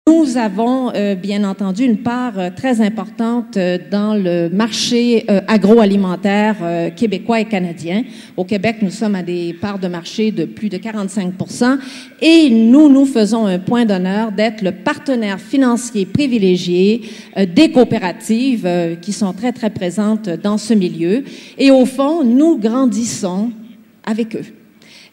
Nous avons bien entendu une part très importante dans le marché agroalimentaire québécois et canadien. Au Québec, nous sommes à des parts de marché de plus de 45% et nous faisons un point d'honneur d'être le partenaire financier privilégié des coopératives qui sont très, très présentes dans ce milieu. Et au fond, nous grandissons avec eux.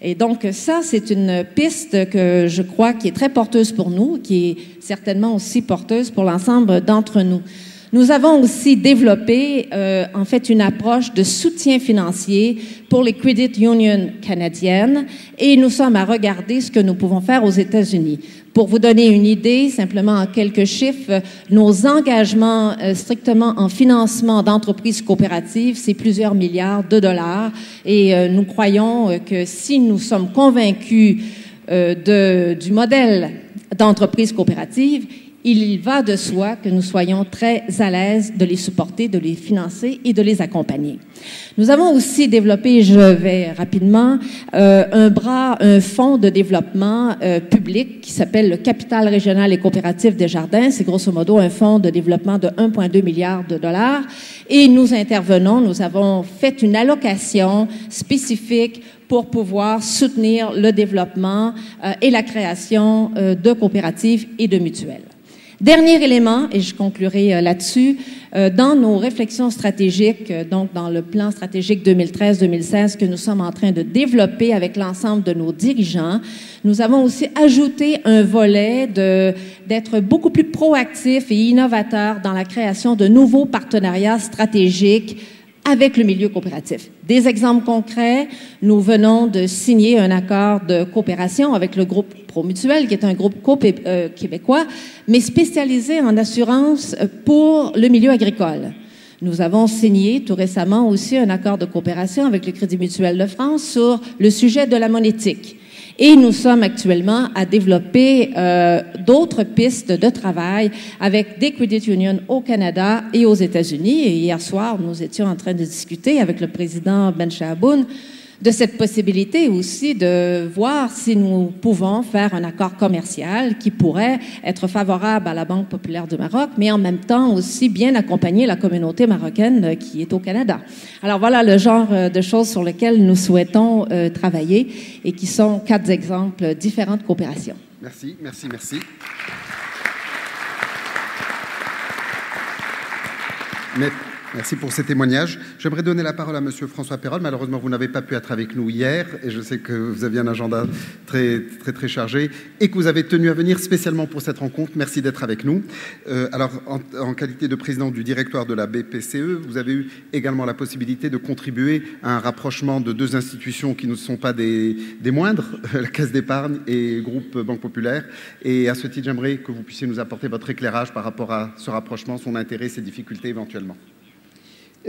Et donc, ça, c'est une piste que je crois qui est très porteuse pour nous, qui est certainement aussi porteuse pour l'ensemble d'entre nous. Nous avons aussi développé, en fait, une approche de soutien financier pour les credit unions canadiennes et nous sommes à regarder ce que nous pouvons faire aux États-Unis. Pour vous donner une idée, simplement en quelques chiffres, nos engagements strictement en financement d'entreprises coopératives, c'est plusieurs milliards de dollars et nous croyons que si nous sommes convaincus du modèle d'entreprise coopérative, il va de soi que nous soyons très à l'aise de les supporter, de les financer et de les accompagner. Nous avons aussi développé, je vais rapidement, un fonds de développement public qui s'appelle le Capital régional et coopératif Desjardins. C'est grosso modo un fonds de développement de 1,2 milliard de dollars. Et nous intervenons, nous avons fait une allocation spécifique pour pouvoir soutenir le développement et la création de coopératives et de mutuelles. Dernier élément, et je conclurai là-dessus, dans nos réflexions stratégiques, donc dans le plan stratégique 2013-2016 que nous sommes en train de développer avec l'ensemble de nos dirigeants, nous avons aussi ajouté un volet d'être beaucoup plus proactif et innovateur dans la création de nouveaux partenariats stratégiques avec le milieu coopératif. Des exemples concrets, nous venons de signer un accord de coopération avec le groupe Promutuel, qui est un groupe québécois, mais spécialisé en assurance pour le milieu agricole. Nous avons signé tout récemment aussi un accord de coopération avec le Crédit mutuel de France sur le sujet de la monétique. Et nous sommes actuellement à développer d'autres pistes de travail avec des credit unions au Canada et aux États-Unis. Et hier soir, nous étions en train de discuter avec le président Ben Chaboun de cette possibilité aussi de voir si nous pouvons faire un accord commercial qui pourrait être favorable à la Banque populaire du Maroc, mais en même temps aussi bien accompagner la communauté marocaine qui est au Canada. Alors voilà le genre de choses sur lesquelles nous souhaitons travailler et qui sont 4 exemples différents de coopération. Merci, merci, merci. Merci pour ces témoignages. J'aimerais donner la parole à Monsieur François Perrolle. Malheureusement, vous n'avez pas pu être avec nous hier et je sais que vous aviez un agenda très chargé et que vous avez tenu à venir spécialement pour cette rencontre. Merci d'être avec nous. Alors, en qualité de président du directoire de la BPCE, vous avez eu également la possibilité de contribuer à un rapprochement de 2 institutions qui ne sont pas des moindres, la Caisse d'épargne et le groupe Banque Populaire. Et à ce titre, j'aimerais que vous puissiez nous apporter votre éclairage par rapport à ce rapprochement, son intérêt, ses difficultés éventuellement.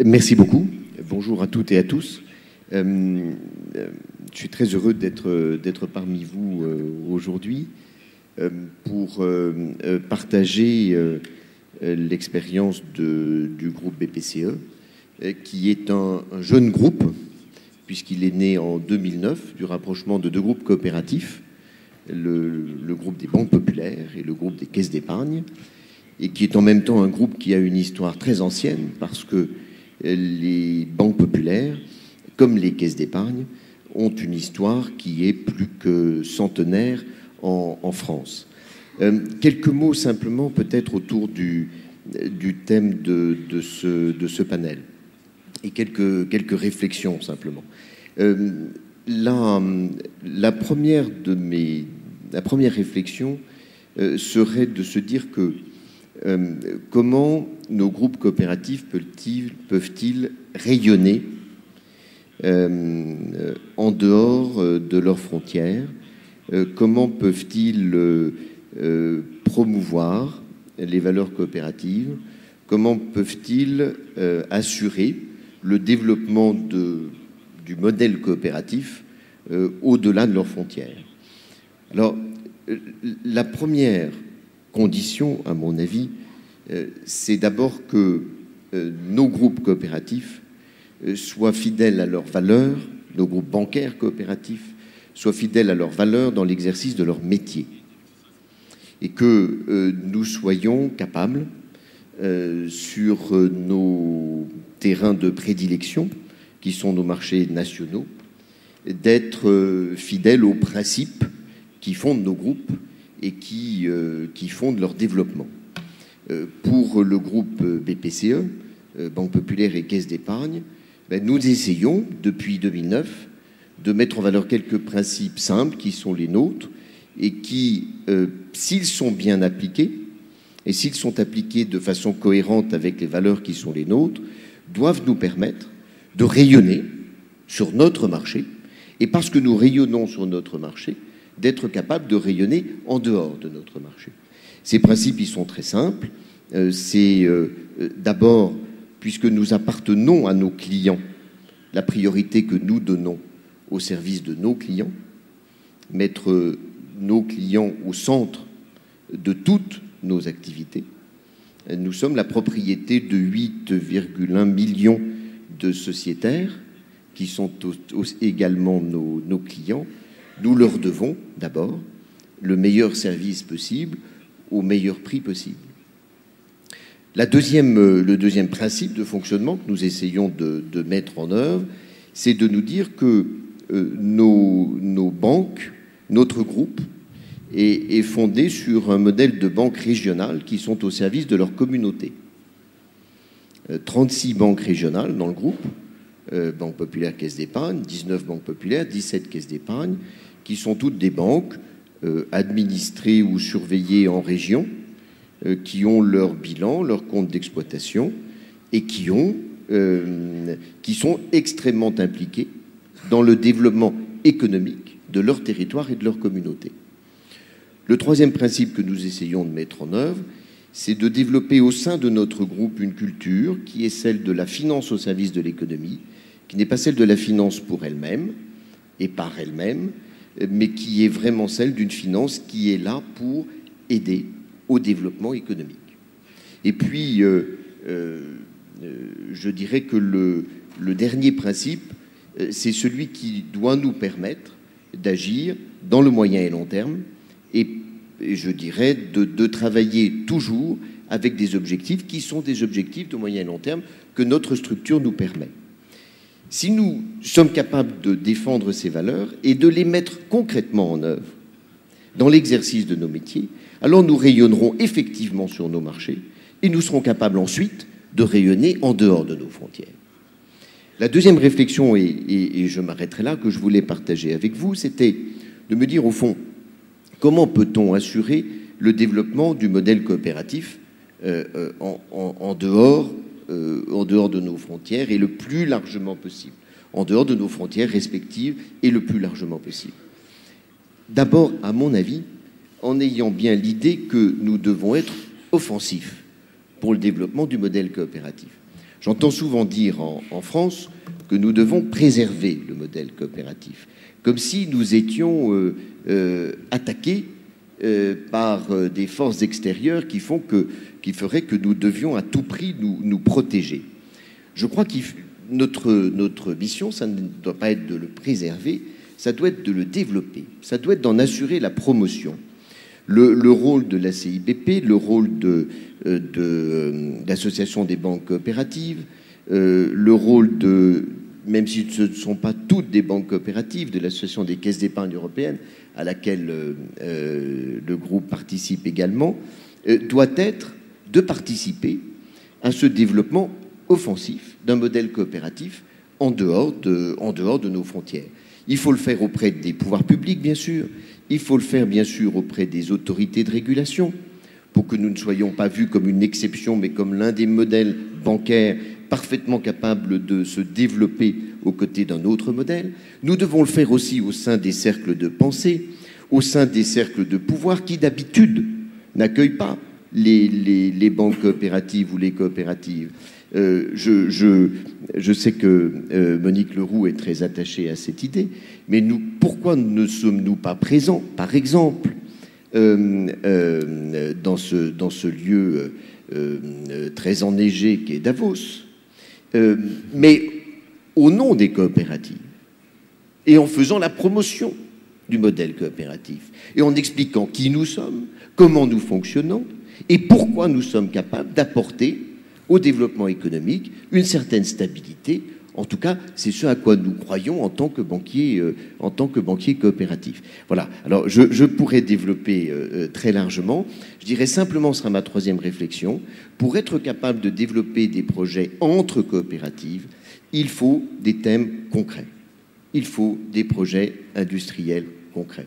Merci beaucoup. Bonjour à toutes et à tous. Je suis très heureux d'être parmi vous aujourd'hui pour partager l'expérience du groupe BPCE, qui est un jeune groupe, puisqu'il est né en 2009 du rapprochement de 2 groupes coopératifs, le groupe des banques populaires et le groupe des caisses d'épargne, et qui est en même temps un groupe qui a une histoire très ancienne, parce que les banques populaires, comme les caisses d'épargne, ont une histoire qui est plus que centenaire en France. Quelques mots simplement peut-être autour du thème de ce panel et quelques réflexions simplement. La première réflexion serait de se dire que comment nos groupes coopératifs peuvent-ils rayonner en dehors de leurs frontières? Comment peuvent-ils promouvoir les valeurs coopératives? Comment peuvent-ils assurer le développement du modèle coopératif au-delà de leurs frontières? Alors, la première condition, à mon avis, c'est d'abord que nos groupes coopératifs soient fidèles à leurs valeurs, nos groupes bancaires coopératifs soient fidèles à leurs valeurs dans l'exercice de leur métier. et que nous soyons capables, sur nos terrains de prédilection, qui sont nos marchés nationaux, d'être fidèles aux principes qui fondent nos groupes et qui fondent leur développement. Pour le groupe BPCE, Banque Populaire et Caisse d'Épargne, nous essayons, depuis 2009, de mettre en valeur quelques principes simples qui sont les nôtres et qui, s'ils sont bien appliqués, et s'ils sont appliqués de façon cohérente avec les valeurs qui sont les nôtres, doivent nous permettre de rayonner sur notre marché, et parce que nous rayonnons sur notre marché, d'être capables de rayonner en dehors de notre marché. Ces principes, ils sont très simples. C'est d'abord, puisque nous appartenons à nos clients, la priorité que nous donnons au service de nos clients, mettre nos clients au centre de toutes nos activités. Nous sommes la propriété de 8,1 millions de sociétaires qui sont également nos clients. Nous leur devons d'abord le meilleur service possible au meilleur prix possible. Le deuxième principe de fonctionnement que nous essayons de mettre en œuvre, c'est de nous dire que nos banques, notre groupe, est fondé sur un modèle de banques régionales qui sont au service de leur communauté. 36 banques régionales dans le groupe, Banque Populaire, Caisse d'Épargne, 19 banques populaires, 17 caisses d'épargne, qui sont toutes des banques administrées ou surveillées en région, qui ont leur bilan, leur compte d'exploitation et qui sont extrêmement impliquées dans le développement économique de leur territoire et de leur communauté. Le troisième principe que nous essayons de mettre en œuvre, c'est de développer au sein de notre groupe une culture qui est celle de la finance au service de l'économie, qui n'est pas celle de la finance pour elle-même et par elle-même, mais qui est vraiment celle d'une finance qui est là pour aider au développement économique. Et puis, je dirais que le dernier principe, c'est celui qui doit nous permettre d'agir dans le moyen et long terme, et je dirais de travailler toujours avec des objectifs qui sont des objectifs de moyen et long terme que notre structure nous permet. Si nous sommes capables de défendre ces valeurs et de les mettre concrètement en œuvre dans l'exercice de nos métiers, alors nous rayonnerons effectivement sur nos marchés et nous serons capables ensuite de rayonner en dehors de nos frontières. La deuxième réflexion, et je m'arrêterai là, que je voulais partager avec vous, c'était de me dire au fond, comment peut-on assurer le développement du modèle coopératif en dehors de nos frontières et le plus largement possible, en dehors de nos frontières respectives et le plus largement possible. D'abord, à mon avis, en ayant bien l'idée que nous devons être offensifs pour le développement du modèle coopératif. J'entends souvent dire en France que nous devons préserver le modèle coopératif, comme si nous étions attaqués par des forces extérieures qui feraient que nous devions à tout prix nous protéger. Je crois que notre mission, ça ne doit pas être de le préserver, ça doit être de le développer, ça doit être d'en assurer la promotion. Le rôle de la CIBP, le rôle de l'Association des banques coopératives, le rôle même si ce ne sont pas toutes des banques coopératives, de l'Association des caisses d'épargne européennes, à laquelle le groupe participe également, doit être de participer à ce développement offensif d'un modèle coopératif en dehors de nos frontières. Il faut le faire auprès des pouvoirs publics, bien sûr. Il faut le faire, bien sûr, auprès des autorités de régulation, pour que nous ne soyons pas vus comme une exception, mais comme l'un des modèles bancaires parfaitement capables de se développer aux côtés d'un autre modèle. Nous devons le faire aussi au sein des cercles de pensée, au sein des cercles de pouvoir qui, d'habitude, n'accueillent pas les banques coopératives ou les coopératives. Je sais que Monique Leroux est très attachée à cette idée, mais pourquoi ne sommes-nous pas présents, par exemple, dans ce lieu très enneigé qu'est Davos, mais au nom des coopératives, et en faisant la promotion du modèle coopératif, et en expliquant qui nous sommes, comment nous fonctionnons, et pourquoi nous sommes capables d'apporter au développement économique une certaine stabilité. En tout cas, c'est ce à quoi nous croyons en tant que banquier coopératif. Voilà. Alors, je pourrais développer très largement. Je dirais simplement, ce sera ma troisième réflexion, pour être capable de développer des projets entre coopératives, il faut des thèmes concrets. Il faut des projets industriels concrets.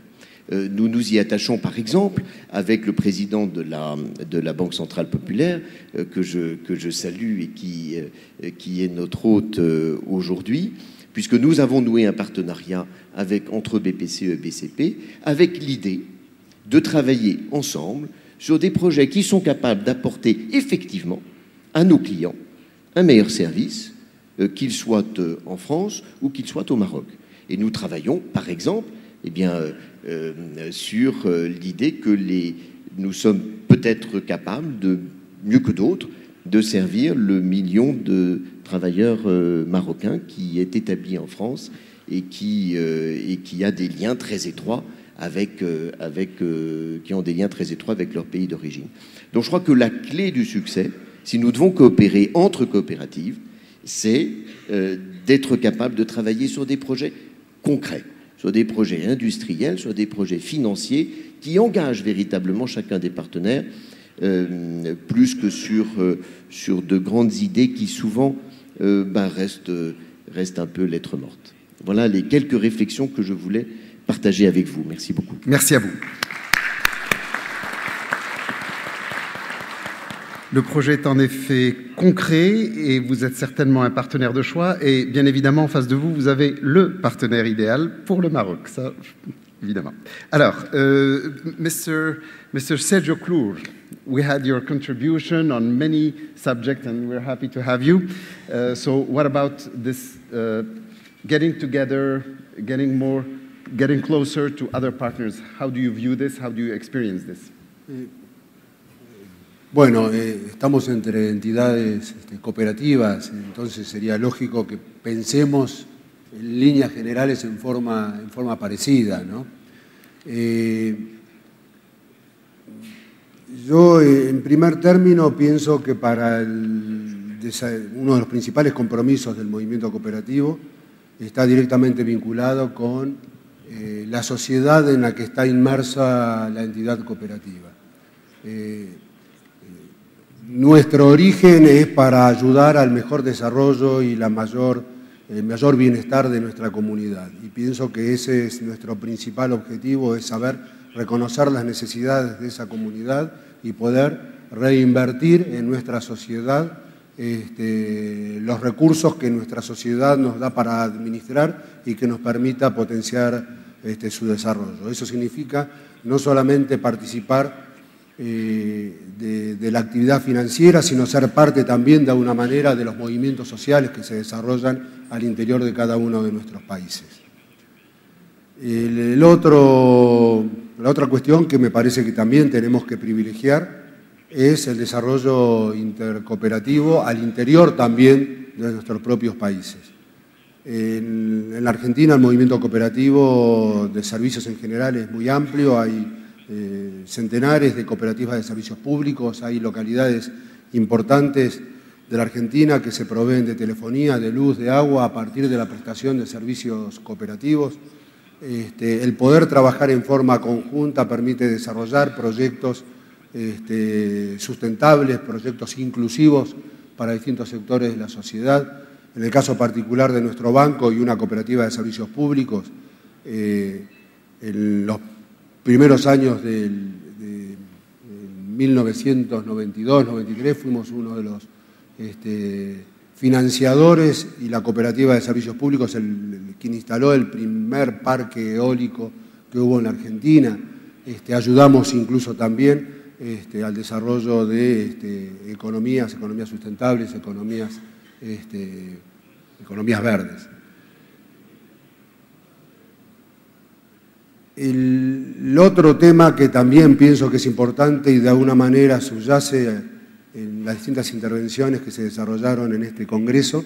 Nous nous y attachons, par exemple, avec le président de la Banque Centrale Populaire, que je salue et qui est notre hôte aujourd'hui, puisque nous avons noué un partenariat entre BPCE et BCP, avec l'idée de travailler ensemble sur des projets qui sont capables d'apporter effectivement à nos clients un meilleur service, qu'ils soient en France ou qu'ils soient au Maroc. Et nous travaillons, par exemple, sur l'idée que nous sommes peut-être capables, mieux que d'autres, de servir le million de travailleurs marocains qui est établi en France et qui a des liens très étroits qui ont des liens très étroits avec leur pays d'origine. Donc je crois que la clé du succès, si nous devons coopérer entre coopératives, c'est d'être capable de travailler sur des projets concrets, sur des projets industriels, sur des projets financiers qui engagent véritablement chacun des partenaires, plus que sur de grandes idées qui souvent restent un peu lettre morte. Voilà les quelques réflexions que je voulais partager avec vous. Merci beaucoup. Merci à vous. Le projet est en effet concret et vous êtes certainement un partenaire de choix. Et bien évidemment, en face de vous, vous avez le partenaire idéal pour le Maroc. Ça, évidemment. Alors, Mr. Sergio Klur, we had your contribution on many subjects and we're happy to have you. So what about this getting together, getting closer to other partners? How do you view this? How do you experience this? Bueno, estamos entre entidades cooperativas, entonces sería lógico que pensemos en líneas generales en forma parecida, ¿no? Yo, en primer término, pienso que para uno de los principales compromisos del movimiento cooperativo está directamente vinculado con la sociedad en la que está inmersa la entidad cooperativa. Nuestro origen es para ayudar al mejor desarrollo y el mayor bienestar de nuestra comunidad. Y pienso que ese es nuestro principal objetivo, es saber reconocer las necesidades de esa comunidad y poder reinvertir en nuestra sociedad los recursos que nuestra sociedad nos da para administrar y que nos permita potenciar su desarrollo. Eso significa no solamente participar de la actividad financiera, sino ser parte también de alguna manera de los movimientos sociales que se desarrollan al interior de cada uno de nuestros países. La otra cuestión que me parece que también tenemos que privilegiar es el desarrollo intercooperativo al interior también de nuestros propios países. En la Argentina el movimiento cooperativo de servicios en general es muy amplio, hay centenares de cooperativas de servicios públicos, hay localidades importantes de la Argentina que se proveen de telefonía, de luz, de agua a partir de la prestación de servicios cooperativos. El poder trabajar en forma conjunta permite desarrollar proyectos sustentables, proyectos inclusivos para distintos sectores de la sociedad. En el caso particular de nuestro banco y una cooperativa de servicios públicos, en los primeros años de 1992-93 fuimos uno de los financiadores y la cooperativa de servicios públicos quien instaló el primer parque eólico que hubo en la Argentina. Ayudamos incluso también al desarrollo de economías sustentables, economías verdes. El otro tema que también pienso que es importante y de alguna manera subyace en las distintas intervenciones que se desarrollaron en este Congreso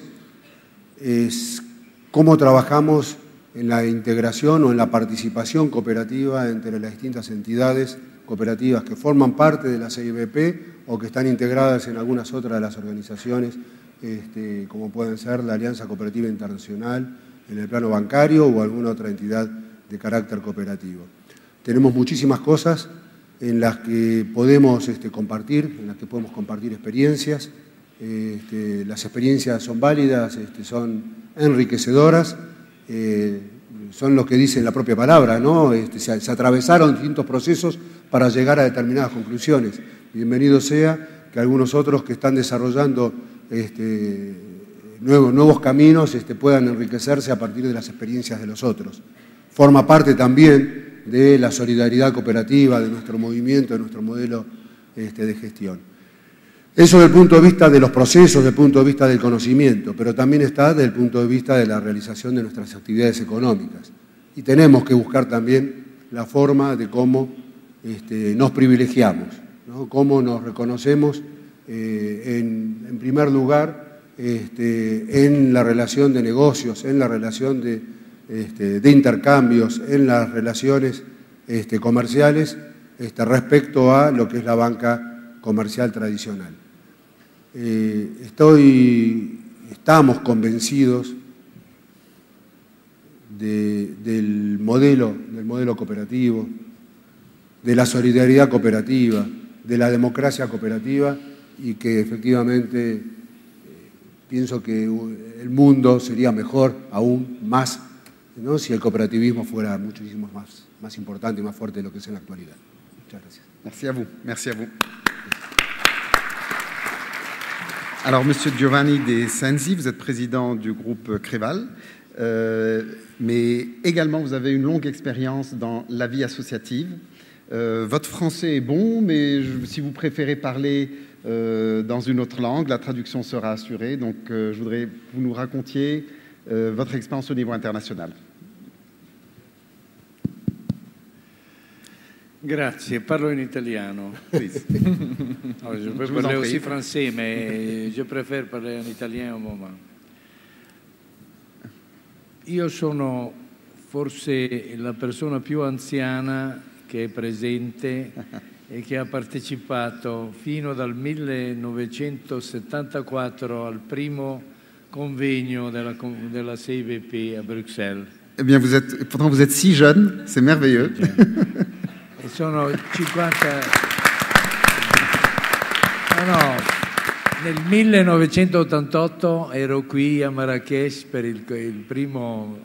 es cómo trabajamos en la integración o en la participación cooperativa entre las distintas entidades cooperativas que forman parte de la CIBP o que están integradas en algunas otras de las organizaciones, como pueden ser la Alianza Cooperativa Internacional en el plano bancario o alguna otra entidad de carácter cooperativo. Tenemos muchísimas cosas en las que podemos compartir, en las que podemos compartir experiencias. Las experiencias son válidas, son enriquecedoras, son lo que dice la propia palabra, ¿no? Se atravesaron distintos procesos para llegar a determinadas conclusiones. Bienvenido sea que algunos otros que están desarrollando nuevos caminos puedan enriquecerse a partir de las experiencias de los otros. Forma parte también de la solidaridad cooperativa, de nuestro movimiento, de nuestro modelo de gestión. Eso desde el punto de vista de los procesos, desde el punto de vista del conocimiento, pero también está desde el punto de vista de la realización de nuestras actividades económicas. Y tenemos que buscar también la forma de cómo nos privilegiamos, ¿no? Cómo nos reconocemos en primer lugar en la relación de negocios, en la relación de intercambios, en las relaciones comerciales respecto a lo que es la banca comercial tradicional. Estamos convencidos del modelo cooperativo, de la solidaridad cooperativa, de la democracia cooperativa y que efectivamente pienso que el mundo sería mejor aún más, ¿no?, si el cooperativismo fuera muchísimo más importante y más fuerte de lo que es en la actualidad. Muchas gracias. Merci à vous. Merci à vous. Alors, Monsieur Giovanni De Sensi, vous êtes président du groupe Creval, mais également vous avez une longue expérience dans la vie associative. Votre français est bon, mais si vous préférez parler dans une autre langue, la traduction sera assurée. Donc, je voudrais que vous nous racontiez votre expérience au niveau international. Grazie, parlo in italiano. No, je peux parler aussi français, mais je préfère parler en italien au moment. Io sono forse la persona più anziana che è presente e che ha partecipato fino dal 1974 al primo convegno della CIBP a Bruxelles. Eh bien, pourtant vous êtes si jeune, c'est merveilleux. E sono 50... No, nel 1988 ero qui a Marrakech per il primo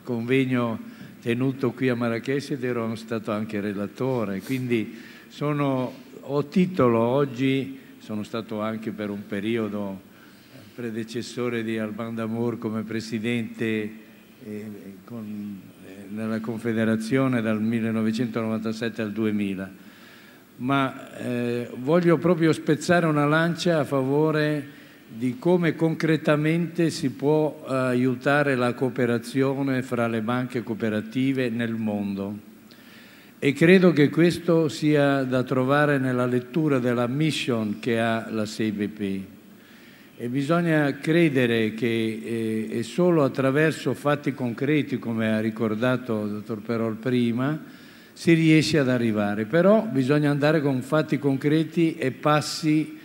convegno tenuto qui a Marrakech ed ero stato anche relatore, quindi ho titolo oggi, sono stato anche per un periodo predecessore di Alban Damour come presidente nella Confederazione dal 1997 al 2000, ma voglio proprio spezzare una lancia a favore di come concretamente si può aiutare la cooperazione fra le banche cooperative nel mondo. E credo che questo sia da trovare nella lettura della mission che ha la CIBP. E bisogna credere che è solo attraverso fatti concreti, come ha ricordato il dottor Perol prima, si riesce ad arrivare. Però bisogna andare con fatti concreti e passi.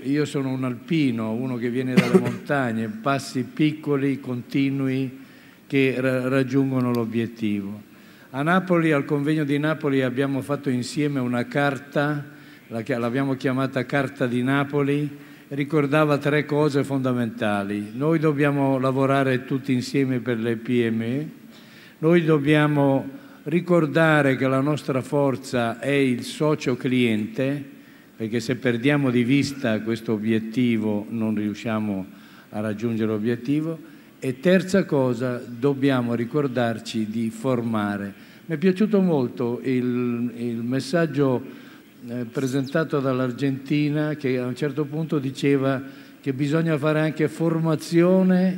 Io sono un alpino, uno che viene dalle montagne, passi piccoli, continui, che raggiungono l'obiettivo. A Napoli, al convegno di Napoli, abbiamo fatto insieme una carta, l'abbiamo chiamata Carta di Napoli, ricordava 3 cose fondamentali. Noi dobbiamo lavorare tutti insieme per le PME, noi dobbiamo ricordare che la nostra forza è il socio cliente, perché se perdiamo di vista questo obiettivo non riusciamo a raggiungere l'obiettivo. E terza cosa, dobbiamo ricordarci di formare. Mi è piaciuto molto il messaggio presentato dall'Argentina, che a un certo punto diceva che bisogna fare anche formazione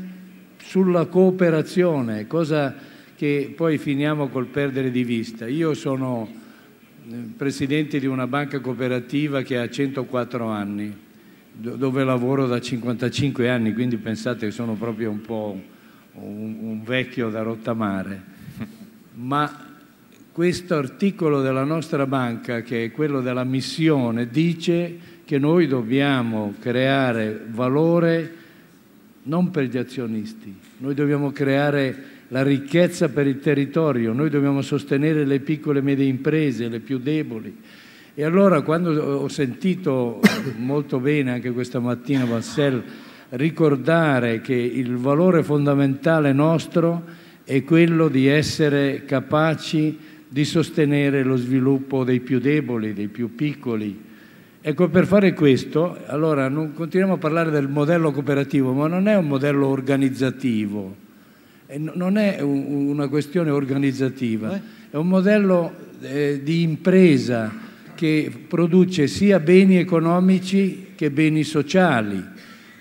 sulla cooperazione, cosa che poi finiamo col perdere di vista. Io sono presidente di una banca cooperativa che ha 104 anni, dove lavoro da 55 anni, quindi pensate che sono proprio un un vecchio da rottamare, ma questo articolo della nostra banca, che è quello della missione, dice che noi dobbiamo creare valore non per gli azionisti, noi dobbiamo creare la ricchezza per il territorio, noi dobbiamo sostenere le piccole e medie imprese, le più deboli. E allora, quando ho sentito molto bene anche questa mattina Vassell ricordare che il valore fondamentale nostro è quello di essere capaci di sostenere lo sviluppo dei più deboli, dei più piccoli. Ecco, per fare questo, allora continuiamo a parlare del modello cooperativo, ma non è un modello organizzativo, non è una questione organizzativa, è un modello di impresa che produce sia beni economici che beni sociali,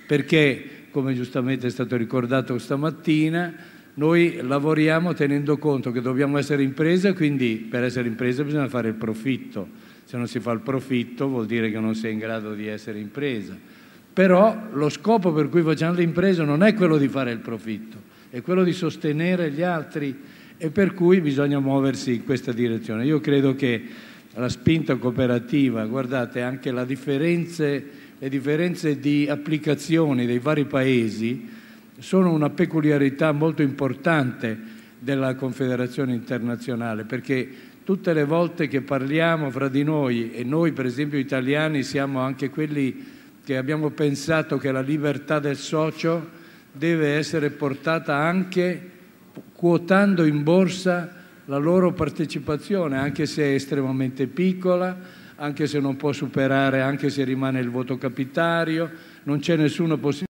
perché, come giustamente è stato ricordato stamattina, noi lavoriamo tenendo conto che dobbiamo essere impresa, quindi per essere impresa bisogna fare il profitto. Se non si fa il profitto vuol dire che non si è in grado di essere impresa. Però lo scopo per cui facciamo l'impresa non è quello di fare il profitto, è quello di sostenere gli altri, e per cui bisogna muoversi in questa direzione. Io credo che la spinta cooperativa, guardate, anche le differenze di applicazioni dei vari paesi sono una peculiarità molto importante della Confederazione internazionale, perché tutte le volte che parliamo fra di noi, e noi per esempio italiani siamo anche quelli che abbiamo pensato che la libertà del socio deve essere portata anche quotando in borsa la loro partecipazione, anche se è estremamente piccola, anche se non può superare, anche se rimane il voto capitario, non c'è nessuna possibilità